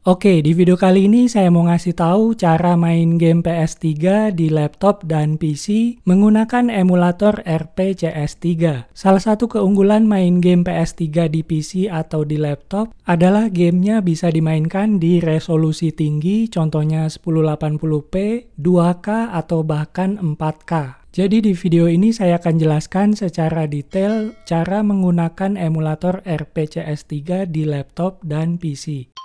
Oke, di video kali ini saya mau ngasih tahu cara main game PS3 di laptop dan PC menggunakan emulator RPCS3. Salah satu keunggulan main game PS3 di PC atau di laptop adalah gamenya bisa dimainkan di resolusi tinggi, contohnya 1080p, 2K, atau bahkan 4K. Jadi di video ini saya akan jelaskan secara detail cara menggunakan emulator RPCS3 di laptop dan PC.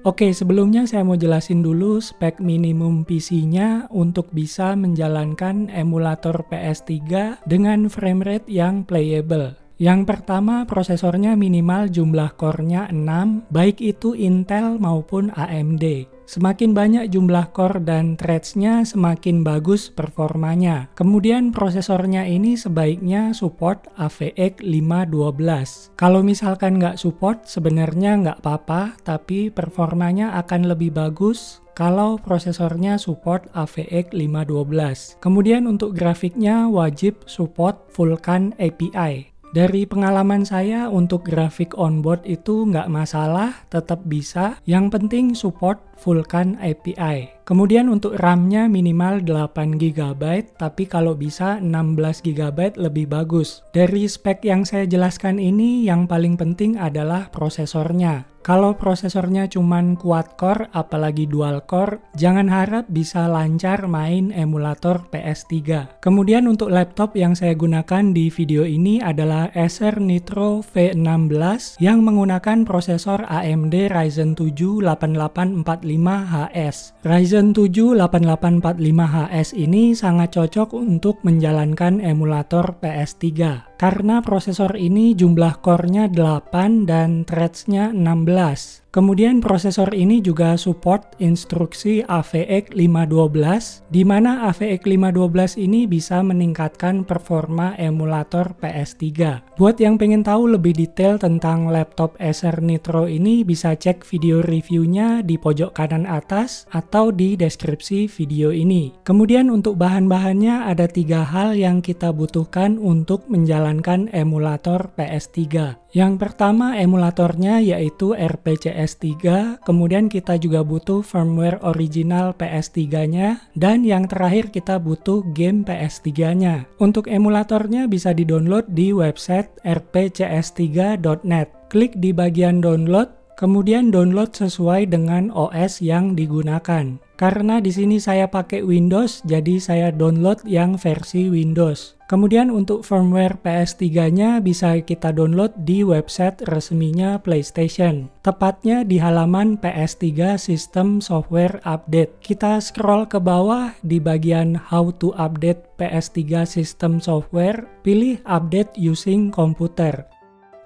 Oke, sebelumnya saya mau jelasin dulu spek minimum PC-nya untuk bisa menjalankan emulator PS3 dengan framerate yang playable. Yang pertama, prosesornya minimal jumlah core-nya 6, baik itu Intel maupun AMD. Semakin banyak jumlah core dan threads-nya, semakin bagus performanya. Kemudian prosesornya ini sebaiknya support AVX 512. Kalau misalkan nggak support, sebenarnya nggak apa-apa, tapi performanya akan lebih bagus kalau prosesornya support AVX 512. Kemudian untuk grafiknya wajib support Vulkan API. Dari pengalaman saya untuk grafik onboard itu nggak masalah, tetap bisa. Yang penting support Vulkan API. Kemudian untuk RAM-nya minimal 8GB, tapi kalau bisa 16GB lebih bagus. Dari spek yang saya jelaskan ini, yang paling penting adalah prosesornya. Kalau prosesornya cuman quad core, apalagi dual core, jangan harap bisa lancar main emulator PS3. Kemudian untuk laptop yang saya gunakan di video ini adalah Acer Nitro V16 yang menggunakan prosesor AMD Ryzen 7 8845HS. Ryzen 7 8845HS ini sangat cocok untuk menjalankan emulator PS3. Karena prosesor ini jumlah core-nya 8 dan threads-nya 16. Kemudian prosesor ini juga support instruksi AVX 512, di mana AVX 512 ini bisa meningkatkan performa emulator PS3. Buat yang pengen tahu lebih detail tentang laptop Acer Nitro ini, bisa cek video reviewnya di pojok kanan atas atau di deskripsi video ini. Kemudian untuk bahan-bahannya ada 3 hal yang kita butuhkan untuk menjalankan emulator PS3. Yang pertama emulatornya yaitu RPCS3, kemudian kita juga butuh firmware original PS3-nya, dan yang terakhir kita butuh game PS3-nya. Untuk emulatornya bisa di-download di website rpcs3.net. Klik di bagian download, kemudian download sesuai dengan OS yang digunakan. Karena di sini saya pakai Windows, jadi saya download yang versi Windows. Kemudian untuk firmware PS3-nya bisa kita download di website resminya PlayStation. Tepatnya di halaman PS3 System Software Update. Kita scroll ke bawah di bagian How to Update PS3 System Software, pilih Update Using Computer.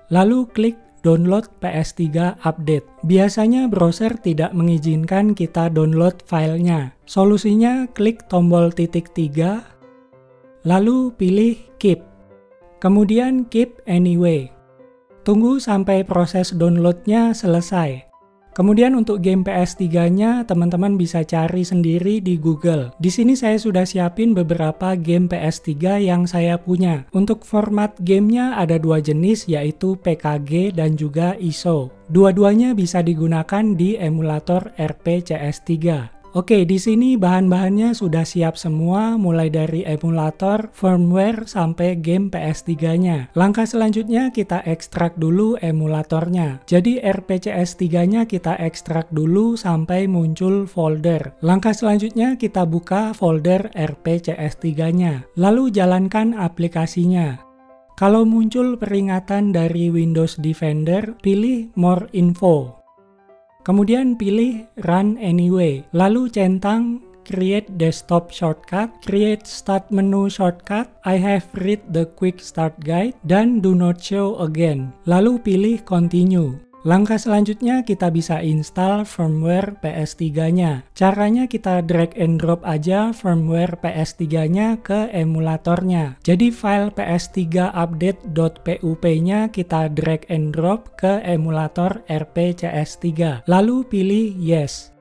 Lalu klik Download PS3 Update. Biasanya browser tidak mengizinkan kita download filenya. Solusinya klik tombol titik 3, lalu pilih Keep. Kemudian Keep Anyway. Tunggu sampai proses downloadnya selesai. Kemudian untuk game PS3-nya teman-teman bisa cari sendiri di Google. Di sini saya sudah siapin beberapa game PS3 yang saya punya. Untuk format gamenya ada 2 jenis, yaitu PKG dan juga ISO. Dua-duanya bisa digunakan di emulator RPCS3. Oke, di sini bahan-bahannya sudah siap semua, mulai dari emulator, firmware, sampai game PS3-nya. Langkah selanjutnya kita ekstrak dulu emulatornya. Jadi RPCS3-nya kita ekstrak dulu sampai muncul folder. Langkah selanjutnya kita buka folder RPCS3-nya. Lalu jalankan aplikasinya. Kalau muncul peringatan dari Windows Defender, pilih More Info. Kemudian pilih Run Anyway, lalu centang Create Desktop Shortcut, Create Start Menu Shortcut, I have read the Quick Start Guide, dan Do Not Show Again. Lalu pilih Continue. Langkah selanjutnya kita bisa install firmware PS3-nya. Caranya kita drag and drop aja firmware PS3-nya ke emulatornya. Jadi file PS3 update.pup-nya kita drag and drop ke emulator RPCS3. Lalu pilih Yes.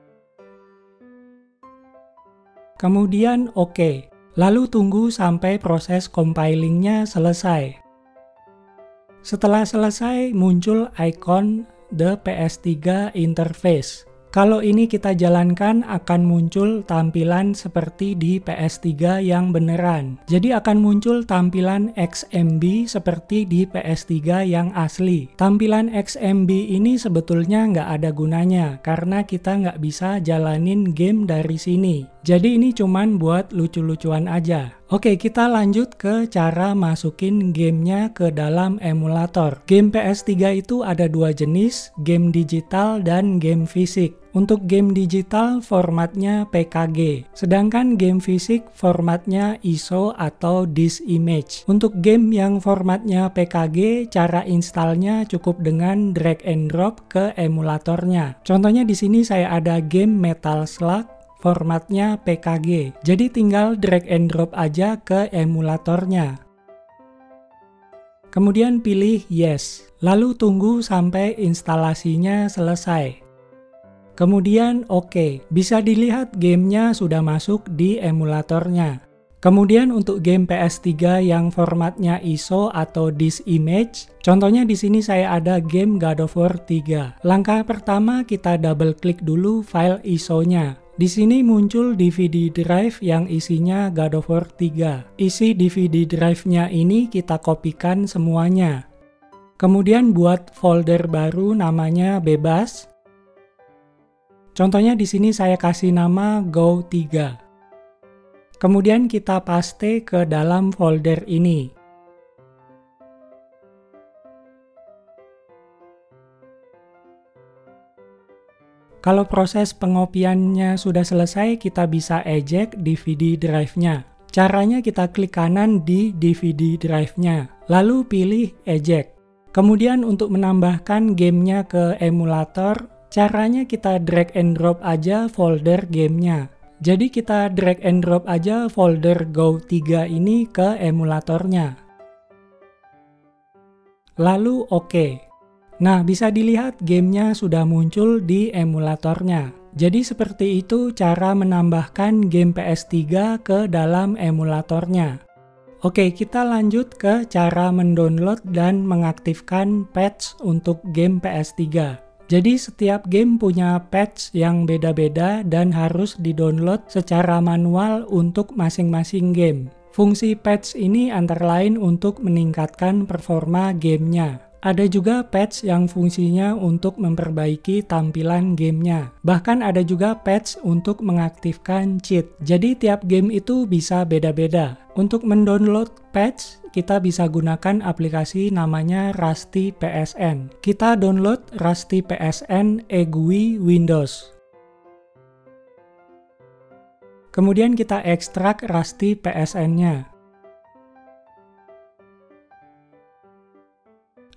Kemudian OK. Lalu tunggu sampai proses compilingnya selesai. Setelah selesai, muncul icon The PS3 Interface. Kalau ini kita jalankan akan muncul tampilan seperti di PS3 yang beneran. Jadi akan muncul tampilan XMB seperti di PS3 yang asli. Tampilan XMB ini sebetulnya nggak ada gunanya karena kita nggak bisa jalanin game dari sini. Jadi ini cuman buat lucu-lucuan aja. Oke, kita lanjut ke cara masukin gamenya ke dalam emulator. Game PS3 itu ada dua jenis, game digital dan game fisik. Untuk game digital formatnya PKG, sedangkan game fisik formatnya ISO atau disk image. Untuk game yang formatnya PKG, cara installnya cukup dengan drag and drop ke emulatornya. Contohnya di sini saya ada game Metal Slug, formatnya PKG. Jadi tinggal drag and drop aja ke emulatornya. Kemudian pilih Yes, lalu tunggu sampai instalasinya selesai. Kemudian oke, bisa dilihat gamenya sudah masuk di emulatornya. Kemudian untuk game PS3 yang formatnya ISO atau disk image, contohnya di sini saya ada game God of War 3. Langkah pertama kita double klik dulu file ISO-nya. Di sini muncul DVD drive yang isinya God of War 3. Isi DVD drive-nya ini kita kopikan semuanya. Kemudian buat folder baru namanya bebas. Contohnya di sini saya kasih nama Go3. Kemudian kita paste ke dalam folder ini. Kalau proses pengopiannya sudah selesai, kita bisa eject DVD drive-nya. Caranya kita klik kanan di DVD drive-nya, lalu pilih eject. Kemudian untuk menambahkan gamenya ke emulator, caranya kita drag and drop aja folder gamenya. Jadi kita drag and drop aja folder Go3 ini ke emulatornya. Lalu oke. Nah, bisa dilihat gamenya sudah muncul di emulatornya. Jadi seperti itu cara menambahkan game PS3 ke dalam emulatornya. Oke, kita lanjut ke cara mendownload dan mengaktifkan patch untuk game PS3. Jadi setiap game punya patch yang beda-beda dan harus di-download secara manual untuk masing-masing game. Fungsi patch ini antara lain untuk meningkatkan performa gamenya. Ada juga patch yang fungsinya untuk memperbaiki tampilan gamenya. Bahkan ada juga patch untuk mengaktifkan cheat. Jadi tiap game itu bisa beda-beda. Untuk mendownload patch, kita bisa gunakan aplikasi namanya Rusty PSN. Kita download Rusty PSN EGUI Windows. Kemudian kita ekstrak Rusty PSN-nya.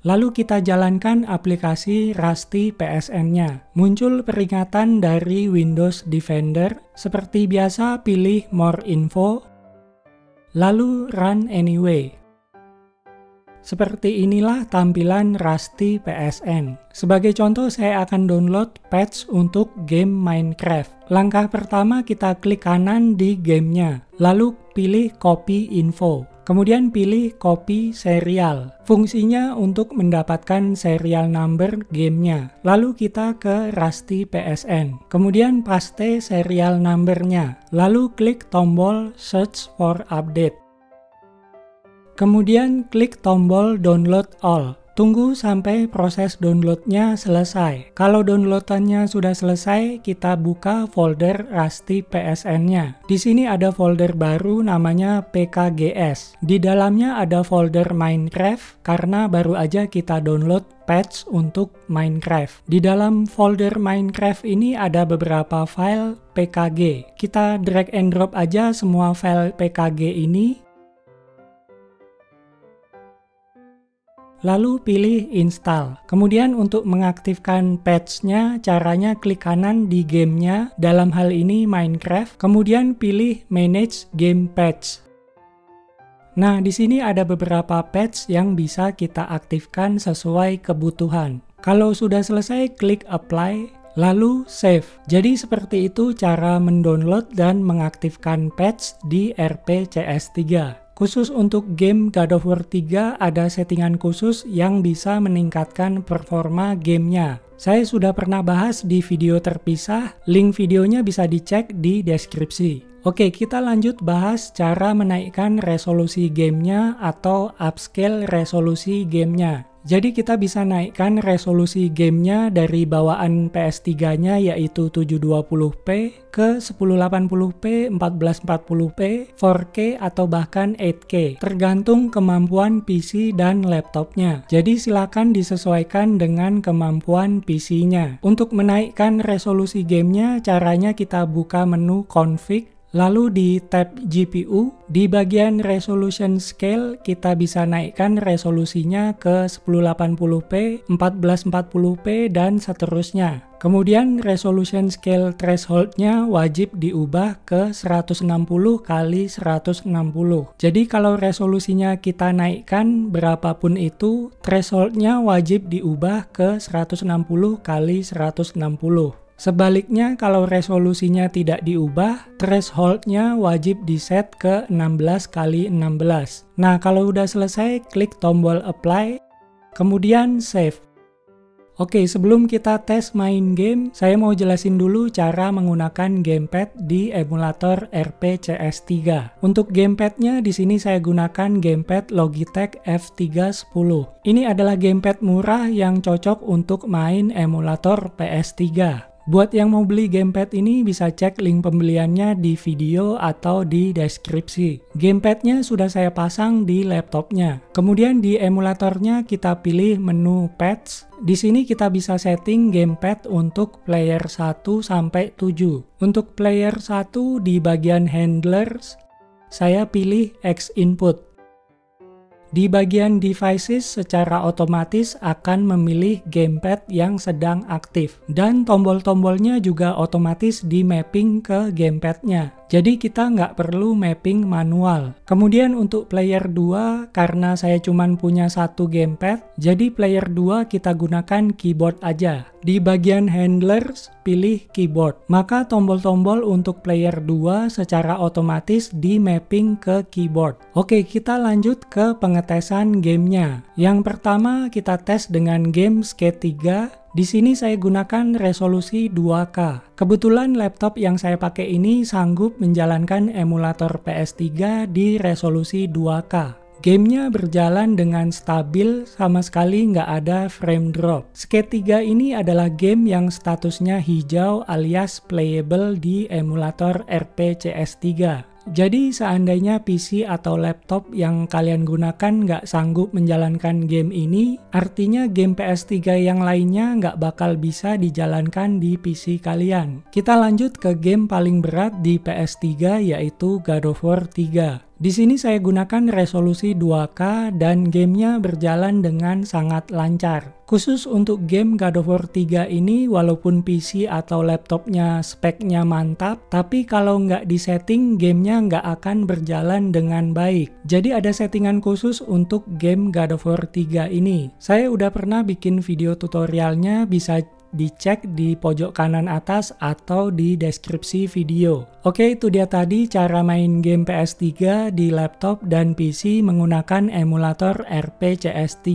Lalu kita jalankan aplikasi Rusty PSN-nya. Muncul peringatan dari Windows Defender. Seperti biasa pilih More Info, lalu Run Anyway. Seperti inilah tampilan Rusty PSN. Sebagai contoh saya akan download patch untuk game Minecraft. Langkah pertama kita klik kanan di gamenya, lalu pilih Copy Info. Kemudian pilih Copy Serial. Fungsinya untuk mendapatkan serial number gamenya. Lalu kita ke Rusty PSN. Kemudian paste serial numbernya. Lalu klik tombol Search for Update. Kemudian klik tombol Download All. Tunggu sampai proses downloadnya selesai. Kalau downloadannya sudah selesai, kita buka folder Rusty PSN-nya. Di sini ada folder baru namanya PKGS. Di dalamnya ada folder Minecraft karena baru aja kita download patch untuk Minecraft. Di dalam folder Minecraft ini ada beberapa file PKG. Kita drag and drop aja semua file PKG ini. Lalu pilih install. Kemudian untuk mengaktifkan patch-nya, caranya klik kanan di gamenya, dalam hal ini Minecraft, kemudian pilih manage game patch. Nah, di sini ada beberapa patch yang bisa kita aktifkan sesuai kebutuhan. Kalau sudah selesai, klik apply, lalu save. Jadi seperti itu cara mendownload dan mengaktifkan patch di RPCS3. Khusus untuk game God of War 3 ada settingan khusus yang bisa meningkatkan performa gamenya. Saya sudah pernah bahas di video terpisah, link videonya bisa dicek di deskripsi. Oke, kita lanjut bahas cara menaikkan resolusi gamenya atau upscale resolusi gamenya. Jadi kita bisa naikkan resolusi gamenya dari bawaan PS3-nya yaitu 720p ke 1080p, 1440p, 4K atau bahkan 8K. Tergantung kemampuan PC dan laptopnya. Jadi silakan disesuaikan dengan kemampuan PC-nya. Untuk menaikkan resolusi gamenya, caranya kita buka menu config. Lalu di tab GPU, di bagian resolution scale kita bisa naikkan resolusinya ke 1080p, 1440p, dan seterusnya. Kemudian resolution scale thresholdnya wajib diubah ke 160 x 160. Jadi kalau resolusinya kita naikkan berapapun itu, thresholdnya wajib diubah ke 160 x 160. Sebaliknya, kalau resolusinya tidak diubah, thresholdnya wajib diset ke 16 x 16. Nah, kalau udah selesai, klik tombol apply, kemudian save. Oke, sebelum kita tes main game, saya mau jelasin dulu cara menggunakan gamepad di emulator RPCS3. Untuk gamepadnya di sini saya gunakan gamepad Logitech F310. Ini adalah gamepad murah yang cocok untuk main emulator PS3. Buat yang mau beli gamepad ini bisa cek link pembeliannya di video atau di deskripsi. Gamepadnya sudah saya pasang di laptopnya. Kemudian di emulatornya kita pilih menu pads. Di sini kita bisa setting gamepad untuk player 1 sampai 7. Untuk player 1 di bagian handlers, saya pilih X input. Di bagian devices secara otomatis akan memilih gamepad yang sedang aktif. Dan tombol-tombolnya juga otomatis di mapping ke gamepadnya. Jadi kita nggak perlu mapping manual. Kemudian untuk player 2, karena saya cuma punya satu gamepad, jadi player 2 kita gunakan keyboard aja. Di bagian handlers, pilih keyboard. Maka tombol-tombol untuk player 2 secara otomatis di mapping ke keyboard. Oke, kita lanjut ke pengetesan gamenya. Yang pertama kita tes dengan game Skate 3. Di sini saya gunakan resolusi 2K. Kebetulan laptop yang saya pakai ini sanggup menjalankan emulator PS3 di resolusi 2K. Gamenya berjalan dengan stabil, sama sekali nggak ada frame drop. Skate 3 ini adalah game yang statusnya hijau alias playable di emulator RPCS3. Jadi seandainya PC atau laptop yang kalian gunakan nggak sanggup menjalankan game ini, artinya game PS3 yang lainnya nggak bakal bisa dijalankan di PC kalian. Kita lanjut ke game paling berat di PS3 yaitu God of War 3. Di sini saya gunakan resolusi 2K dan gamenya berjalan dengan sangat lancar. Khusus untuk game God of War 3 ini, walaupun PC atau laptopnya speknya mantap, tapi kalau nggak disetting, gamenya nggak akan berjalan dengan baik. Jadi ada settingan khusus untuk game God of War 3 ini. Saya udah pernah bikin video tutorialnya, bisa dicek di pojok kanan atas atau di deskripsi video. Oke, itu dia tadi cara main game PS3 di laptop dan PC menggunakan emulator RPCS3.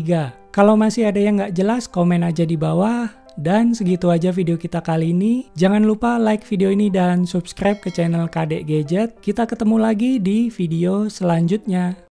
Kalau masih ada yang nggak jelas, komen aja di bawah. Dan segitu aja video kita kali ini. Jangan lupa like video ini dan subscribe ke channel Kadek Gadget. Kita ketemu lagi di video selanjutnya.